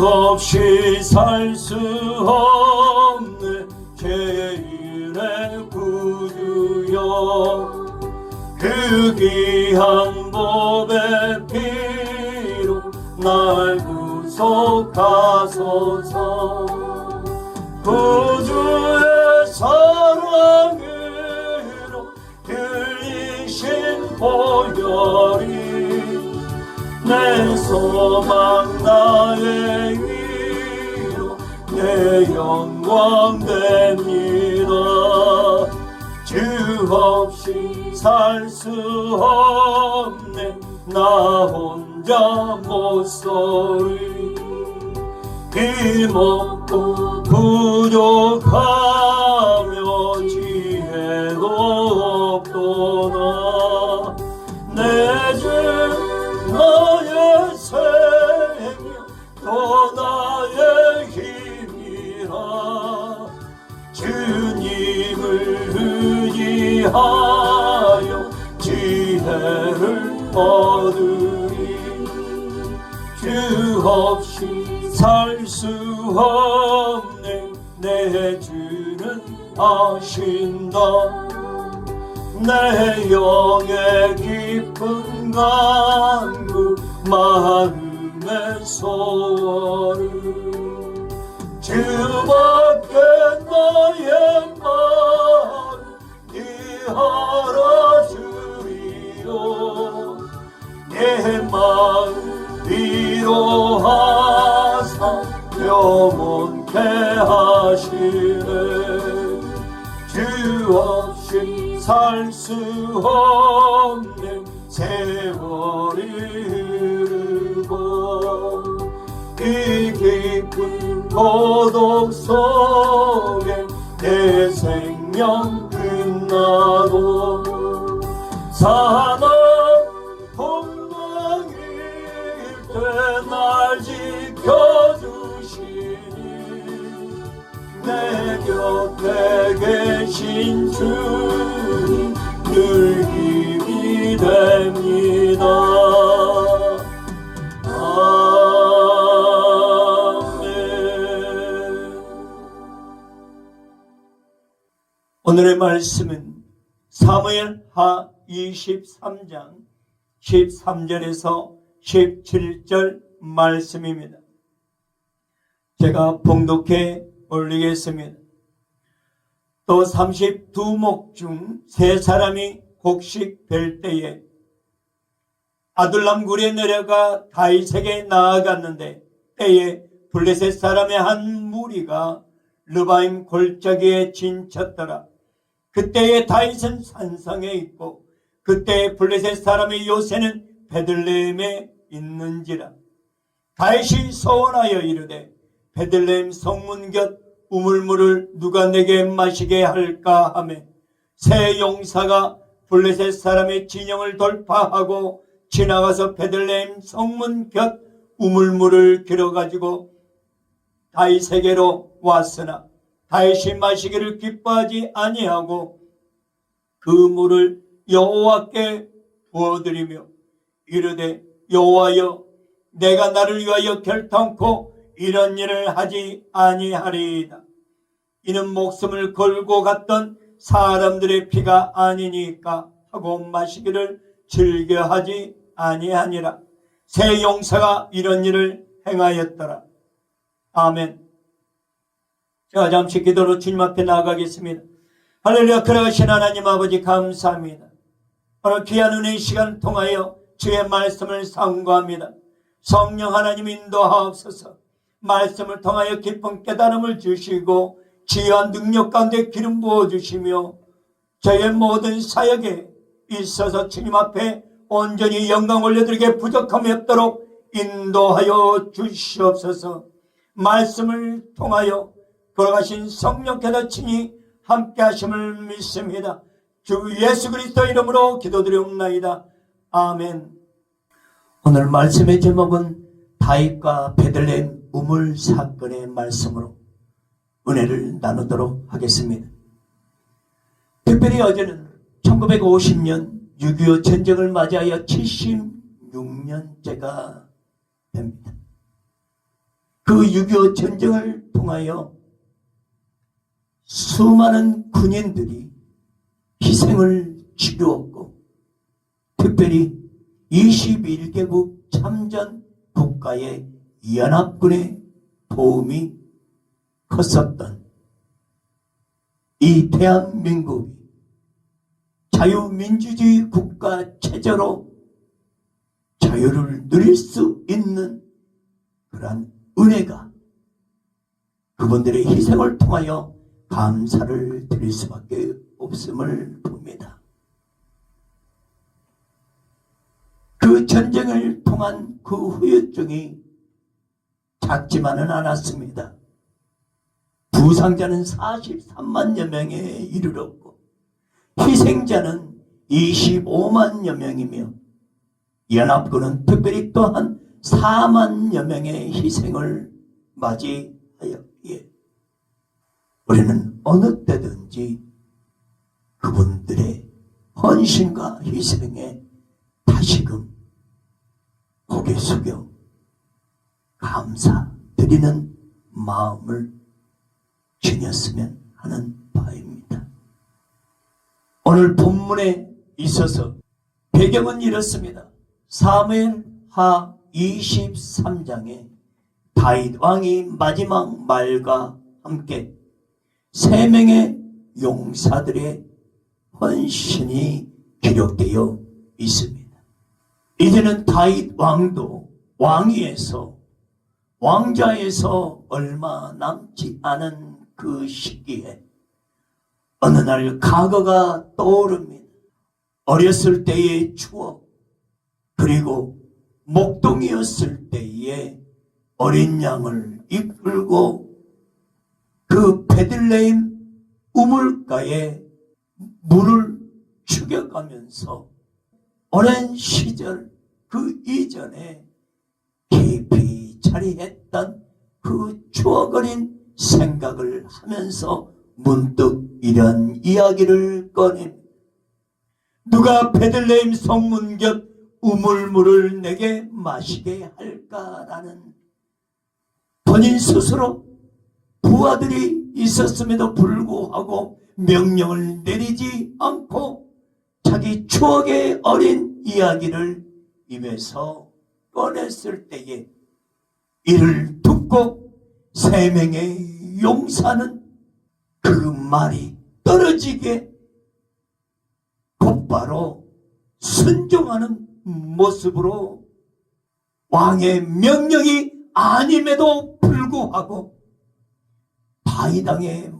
없이 살 수 없네 죄인의 구주여 그 귀한 보배 피로 날 구속하소서 구주의 사랑으로 들리신 보혈이 내 소망 나의 위로 내 영광 됩니다 주 없이 살 수 없네 나 혼자 못소리 힘없고 부족하며 지혜도 없도다 내 주 나의 생명 또 나의 힘이라 주님을 의지하여 지혜를 얻으리 주 없이 살 수 없네 내 주는 아신다 내 영의 깊은 간구 마음의 소원을 주밖에 나의 마음 네 알아주리요 내 마음 위로하사 영원케 하시네 주 없이 살 수 없네 세월이 흐르고 이 깊은 고독 속에 내 생명 끝나도 사나 폭망일 때 날 지켜주시니 내 곁에 계신 주님 늘 힘이 됩니다 아멘. 오늘의 말씀은 사무엘하 23장 13절에서 17절 말씀입니다. 제가 봉독해 올리겠습니다. 또 32목 중 3사람이 곡식 될 때에 아둘람 굴에 내려가 다윗에게 나아갔는데 때에 블레셋 사람의 한 무리가 르바임 골짜기에 진쳤더라. 그때에 다윗은 산성에 있고 그때에 블레셋 사람의 요새는 베들레헴에 있는지라. 다윗이 소원하여 이르되 베들레헴 성문 곁 우물물을 누가 내게 마시게 할까 하매 새 용사가 블레셋 사람의 진영을 돌파하고 지나가서 베들레헴 성문 곁 우물물을 길어가지고 다윗에게로 왔으나 다윗이 마시기를 기뻐하지 아니하고 그 물을 여호와께 부어드리며 이르되 여호와여 내가 나를 위하여 결탄코 이런 일을 하지 아니하리이다. 이는 목숨을 걸고 갔던 사람들의 피가 아니니까 하고 마시기를 즐겨하지 아니하니라. 새 용사가 이런 일을 행하였더라. 아멘. 제가 잠시 기도로 주님 앞에 나아가겠습니다. 할렐루야. 그러신 하나님 아버지 감사합니다. 오늘 귀한 은혜의 시간을 통하여 주의 말씀을 상고합니다. 성령 하나님 인도하옵소서. 말씀을 통하여 깊은 깨달음을 주시고 지혜와 능력 가운데 기름 부어주시며 저의 모든 사역에 있어서 주님 앞에 온전히 영광 올려드리게 부족함이 없도록 인도하여 주시옵소서. 말씀을 통하여 돌아가신 성령께서 친히 함께 하심을 믿습니다. 주 예수 그리스도 이름으로 기도드리옵나이다. 아멘. 오늘 말씀의 제목은 다윗과 베들레헴 우물 사건의 말씀으로 은혜를 나누도록 하겠습니다. 특별히 어제는 1950년 6.25 전쟁을 맞이하여 76년째가 됩니다. 그 6.25 전쟁을 통하여 수많은 군인들이 희생을 치루었고, 특별히 21개국 참전 국가의 연합군의 도움이 컸었던 이 대한민국이 자유민주주의 국가 체제로 자유를 누릴 수 있는 그러한 은혜가 그분들의 희생을 통하여 감사를 드릴 수밖에 없음을 봅니다. 그 전쟁을 통한 그 후유증이 작지만은 않았습니다. 부상자는 43만여 명에 이르렀고 희생자는 25만여 명이며 연합군은 특별히 또한 4만여 명의 희생을 맞이하였기에 우리는 어느 때든지 그분들의 헌신과 희생에 다시금 고개 숙여 감사드리는 마음을 지녔으면 하는 바입니다. 오늘 본문에 있어서 배경은 이렇습니다. 사무엘하 23장에 다윗 왕이 마지막 말과 함께 3명의 용사들의 헌신이 기록되어 있습니다. 이제는 다윗 왕도 왕자에서 얼마 남지 않은 그 시기에 어느 날 과거가 떠오릅니다. 어렸을 때의 추억, 그리고 목동이었을 때의 어린 양을 이끌고 그 베들레헴 우물가에 물을 죽여가면서 오랜 시절 그 이전에 깊이 자리했던 그 추억 어린 생각을 하면서 문득 이런 이야기를 꺼냅니다. 누가 베들레헴 성문 곁 우물물을 내게 마시게 할까라는 본인 스스로 부하들이 있었음에도 불구하고 명령을 내리지 않고 자기 추억의 어린 이야기를 입에서 꺼냈을 때에 이를 듣고 3명의 용사는 그 말이 떨어지게 곧바로 순종하는 모습으로 왕의 명령이 아님에도 불구하고 다윗 왕의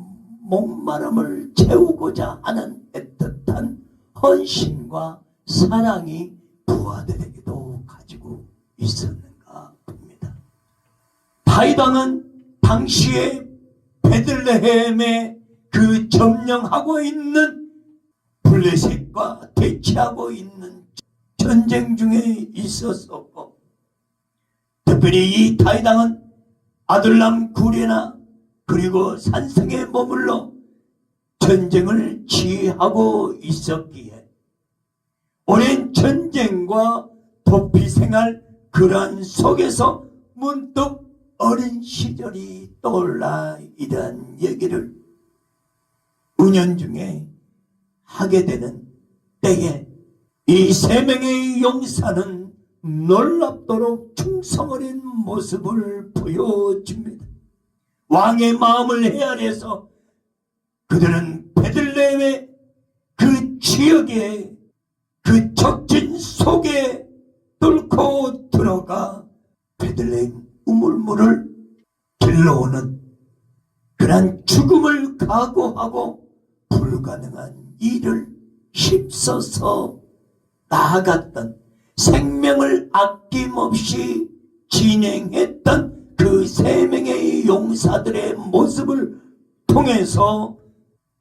목마름을 채우고자 하는 애틋한 헌신과 사랑이 부하들에게도 가지고 있었는가 봅니다. 다윗 왕은 당시에 베들레헴에 그 점령하고 있는 블레셋과 대치하고 있는 전쟁 중에 있었었고, 특별히 이 다윗 왕은 아둘람 구레나 그리고 산성에 머물러 전쟁을 지휘하고 있었기에 오랜 전쟁과 도피 생활 그러한 속에서 문득 어린 시절이 떠올라 이러한 얘기를 은연중에 하게 되는 때에 이 3명의 용사는 놀랍도록 충성 어린 모습을 보여줍니다. 왕의 마음을 헤아려서 그들은 베들레헴의 그 지역에 그 적진 속에 뚫고 들어가 베들레헴 우물물을 길러오는 그런 죽음을 각오하고 불가능한 일을 힘써서 나아갔던, 생명을 아낌없이 진행했던 그 3명의 용사들의 모습을 통해서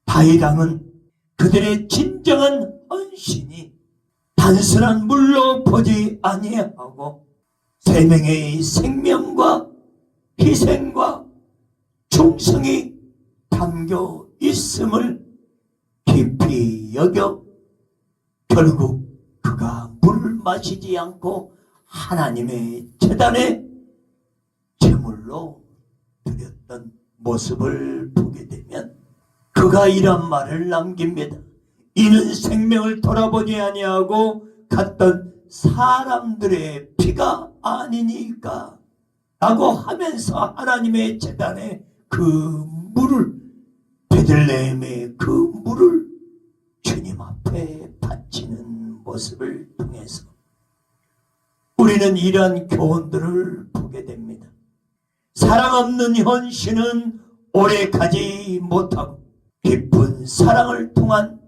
다윗 왕은 그들의 진정한 헌신이 단순한 물로 보지 아니하고 3명의 생명과 희생과 충성이 담겨 있음을 깊이 여겨 결국 그가 물을 마시지 않고 하나님의 제단에 제물로 드렸던 모습을 보게 되면 그가 이런 말을 남깁니다. 이는 생명을 돌아보지 아니하고 갔던 사람들의 피가 아니니까 라고 하면서 하나님의 제단에 그 물을, 베들레헴의 그 물을 주님 앞에 바치는 모습을 통해서 우리는 이러한 교훈들을 보게 됩니다. 사랑 없는 현실은 오래 가지 못하고 깊은 사랑을 통한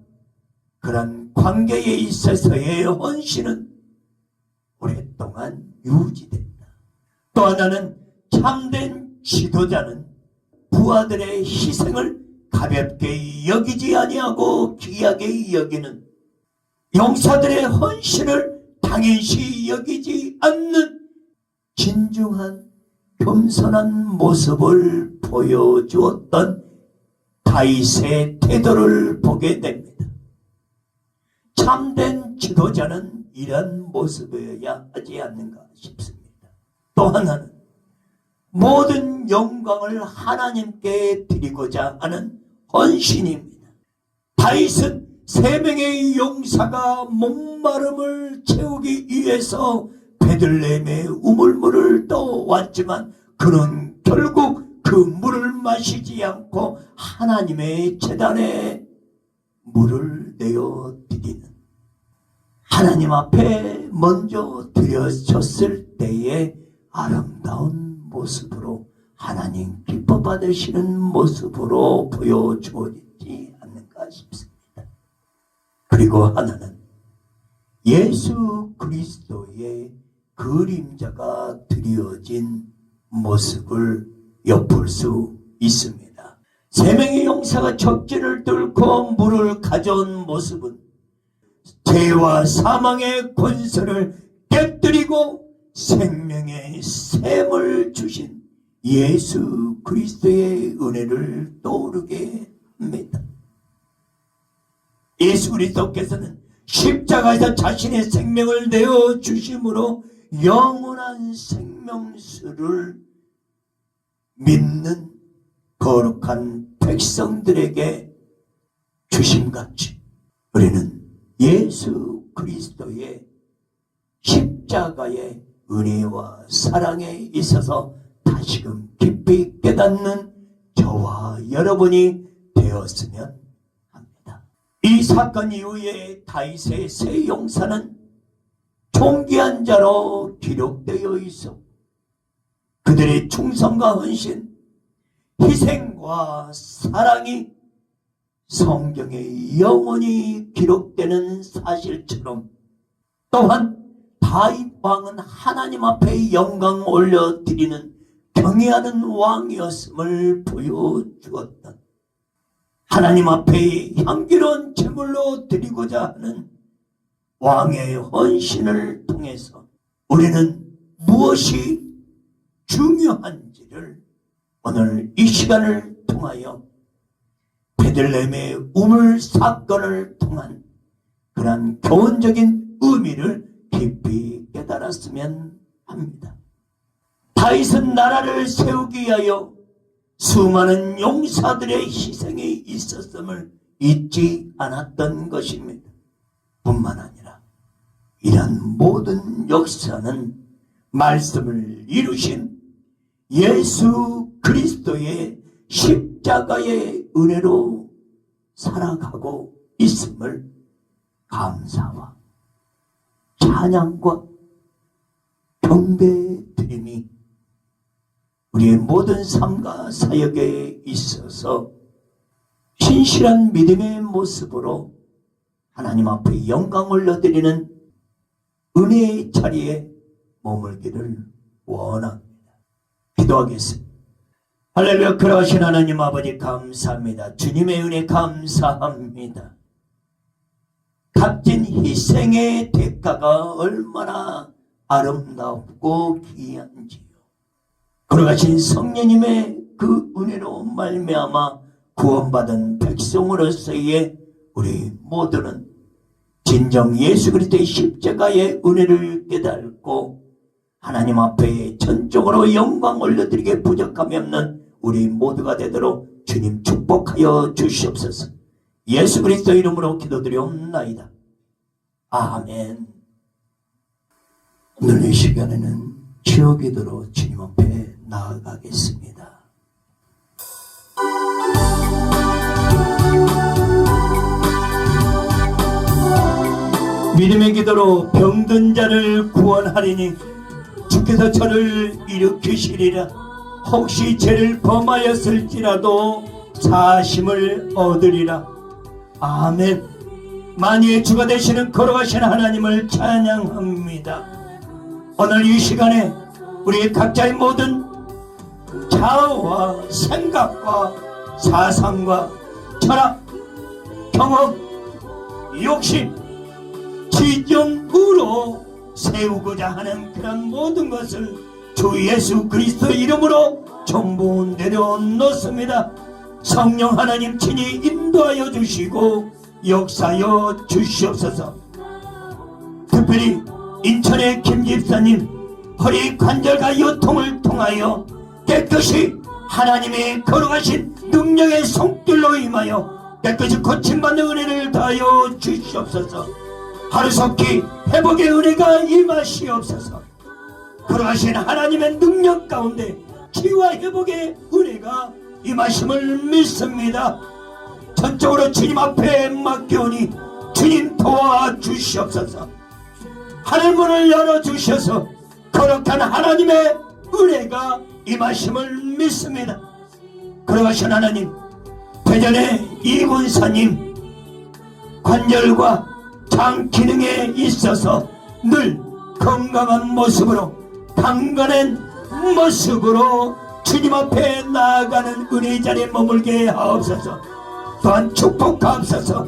그런 관계에 있어서의 헌신은 오랫동안 유지된다. 또 하나는 참된 지도자는 부하들의 희생을 가볍게 여기지 아니하고 귀하게 여기는, 용사들의 헌신을 당연시 여기지 않는 진중한 겸손한 모습을 보여주었던 다윗의 태도를 보게 됩니다. 참된 지도자는 이런 모습이어야 하지 않는가 싶습니다. 또 하나는 모든 영광을 하나님께 드리고자 하는 헌신입니다. 다윗은 3명의 용사가 목마름을 채우기 위해서 베들레헴의 우물물을 떠왔지만 그는 결국 그 물을 마시지 않고 하나님의 제단에 물을 내어 드리는, 하나님 앞에 먼저 드려졌을 때의 아름다운 모습으로 하나님 기뻐 받으시는 모습으로 보여주어지지 않는가 싶습니다. 그리고 하나는 예수 그리스도의 그림자가 드려진 모습을 엿볼 수 있습니다. 3명의 용사가 적진을 뚫고 물을 가져온 모습은 죄와 사망의 권세를 깨뜨리고 생명의 샘을 주신 예수 그리스도의 은혜를 떠오르게 합니다. 예수 그리스도께서는 십자가에서 자신의 생명을 내어 주심으로 영원한 생명수를 믿는 거룩한 백성들에게 주심같이 우리는 예수 그리스도의 십자가의 은혜와 사랑에 있어서 다시금 깊이 깨닫는 저와 여러분이 되었으면 합니다. 이 사건 이후에 다윗의 세 용사는 존귀한 자로 기록되어 있어 그들의 충성과 헌신, 희생과 사랑이 성경에 영원히 기록되는 사실처럼 또한 다윗 왕은 하나님 앞에 영광 올려드리는 경외하는 왕이었음을 보여주었던, 하나님 앞에 향기로운 제물로 드리고자 하는 왕의 헌신을 통해서 우리는 무엇이 중요한지를 오늘 이 시간을 통하여 베들레헴의 우물 사건을 통한 그러한 교훈적인 의미를 깊이 깨달았으면 합니다. 다윗은 나라를 세우기 위하여 수많은 용사들의 희생이 있었음을 잊지 않았던 것입니다. 뿐만 아니라 이러한 모든 역사는 말씀을 이루신 예수 그리스도의 십자가의 은혜로 살아가고 있음을 감사와 찬양과 경배드림이 우리의 모든 삶과 사역에 있어서 신실한 믿음의 모습으로 하나님 앞에 영광을 올려드리는 은혜의 자리에 머물기를 원합니다. 기도하겠습니다. 할렐루야. 그러하신 하나님 아버지 감사합니다. 주님의 은혜 감사합니다. 값진 희생의 대가가 얼마나 아름답고 귀한지요. 걸어가신 성령님의 그 은혜로 말미암아 구원받은 백성으로서의 우리 모두는 진정 예수 그리스도의 십자가의 은혜를 깨닫고 하나님 앞에 전적으로 영광 올려드리게 부족함이 없는 우리 모두가 되도록 주님 축복하여 주시옵소서. 예수 그리스도 이름으로 기도드리옵나이다. 아멘. 오늘 이 시간에는 지옥기도로 주님 앞에 나아가겠습니다. 믿음의 기도로 병든 자를 구원하리니 주께서 저를 일으키시리라. 혹시 죄를 범하였을지라도 사심을 얻으리라. 아멘. 만유의 주가 되시는 거룩하신 하나님을 찬양합니다. 오늘 이 시간에 우리 각자의 모든 자아와 생각과 사상과 철학, 경험, 욕심, 지정으로 세우고자 하는 그런 모든 것을 주 예수 그리스도 이름으로 전부 내려놓습니다. 성령 하나님 친히 인도하여 주시고 역사하여 주시옵소서. 특별히 인천의 김 집사님 허리 관절과 요통을 통하여 깨끗이 하나님의 거룩하신 능력의 손길로 임하여 깨끗이 고침받는 은혜를 다하여 주시옵소서. 하루속히 회복의 은혜가 임하시옵소서. 거룩하신 하나님의 능력 가운데 치유와 회복의 은혜가 임하심을 믿습니다. 전적으로 주님 앞에 맡겨오니 주님 도와주시옵소서. 하늘문을 열어주셔서 거룩한 하나님의 은혜가 임하심을 믿습니다. 거룩하신 하나님, 대전의 이군사님 관절과 장 기능에 있어서 늘 건강한 모습으로 강건한 모습으로 주님 앞에 나아가는 은혜의 자리에 머물게 하옵소서. 또한 축복하옵소서.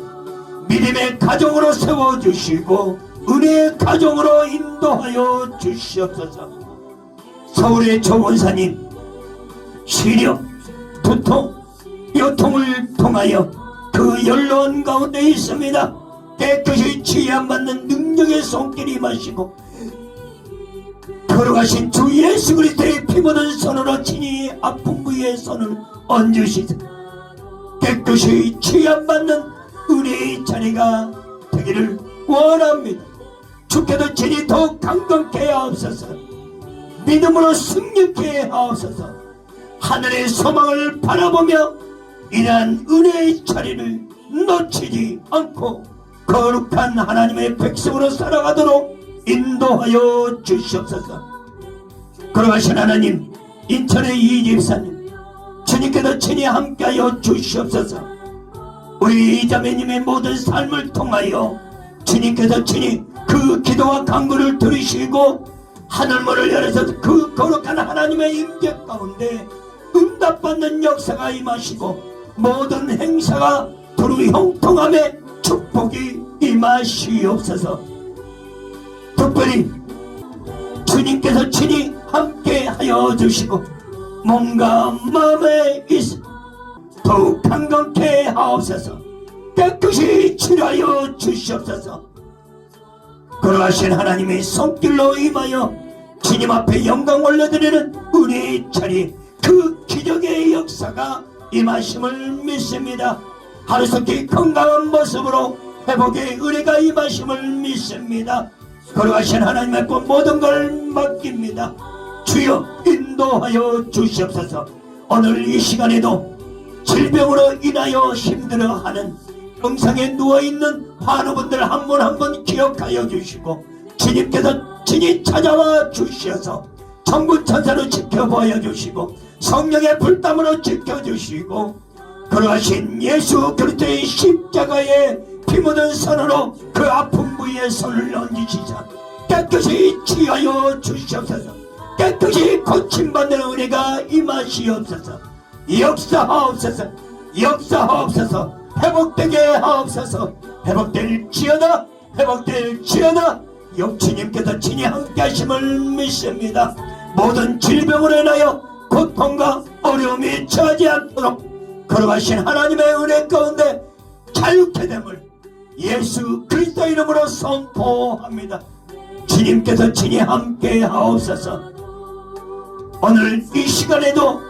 믿음의 가정으로 세워주시고 은혜의 가정으로 인도하여 주시옵소서. 서울의 조원사님 시력, 두통, 요통을 통하여 그 연로한 가운데 있습니다. 깨끗이 치유받는 능력의 손길이 임하시고 걸어가신 주 예수 그리스도의 피 묻은 손으로 친히 아픈 부위에 손을 얹으시사 깨끗이 치유받는 은혜의 자리가 되기를 원합니다. 주께서 친히 더욱 강건케 하옵소서. 믿음으로 승리케 하옵소서. 하늘의 소망을 바라보며 이러한 은혜의 자리를 놓치지 않고 거룩한 하나님의 백성으로 살아가도록 인도하여 주시옵소서. 거룩하신 하나님, 인천의 이집사님 주님께서 친히 함께하여 주시옵소서. 우리 이자매님의 모든 삶을 통하여 주님께서 친히 그 기도와 간구를 들으시고 하늘문을 열어서 그 거룩한 하나님의 임재 가운데 응답받는 역사가 임하시고 모든 행사가 두루 형통함에 축복이 임하시옵소서. 특별히 주님께서 친히 함께 하여 주시고 몸과 마음에 있어 더욱 강건케 하옵소서. 깨끗이 치료하여 주시옵소서. 거룩하신 하나님의 손길로 임하여 주님 앞에 영광 올려드리는 은혜의 자리 그 기적의 역사가 임하심을 믿습니다. 하루속히 건강한 모습으로 회복의 은혜가 임하심을 믿습니다. 거룩하신 하나님 앞에 모든 걸 맡깁니다. 주여 인도하여 주시옵소서. 오늘 이 시간에도 질병으로 인하여 힘들어하는 병상에 누워있는 환우분들 한 분 한 분 기억하여 주시고 주님께서 친히 찾아와 주셔서 천군천사로 지켜보여 주시고 성령의 불담으로 지켜주시고 거룩하신 예수 그리스도의 십자가의 피 묻은 손으로 그 아픈 부위에 손을 얹으시자 깨끗이 치유하여 주시옵소서. 깨끗이 고침받는 은혜가 임하시옵소서. 역사하옵소서. 역사하옵소서. 회복되게 하옵소서. 회복될지어다. 회복될지어다. 영주님께서 친히 함께 하심을 믿습니다. 모든 질병으로 인하여 고통과 어려움이 처하지 않도록 거룩하신 하나님의 은혜 가운데 자유케 됨을 예수 그리스도 이름으로 선포합니다. 주님께서 친히 함께 하옵소서. 오늘 이 시간에도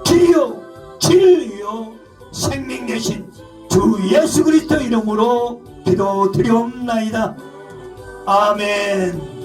길이요 진리요 생명 되신 주 예수 그리스도 이름으로 기도드리옵나이다. 아멘.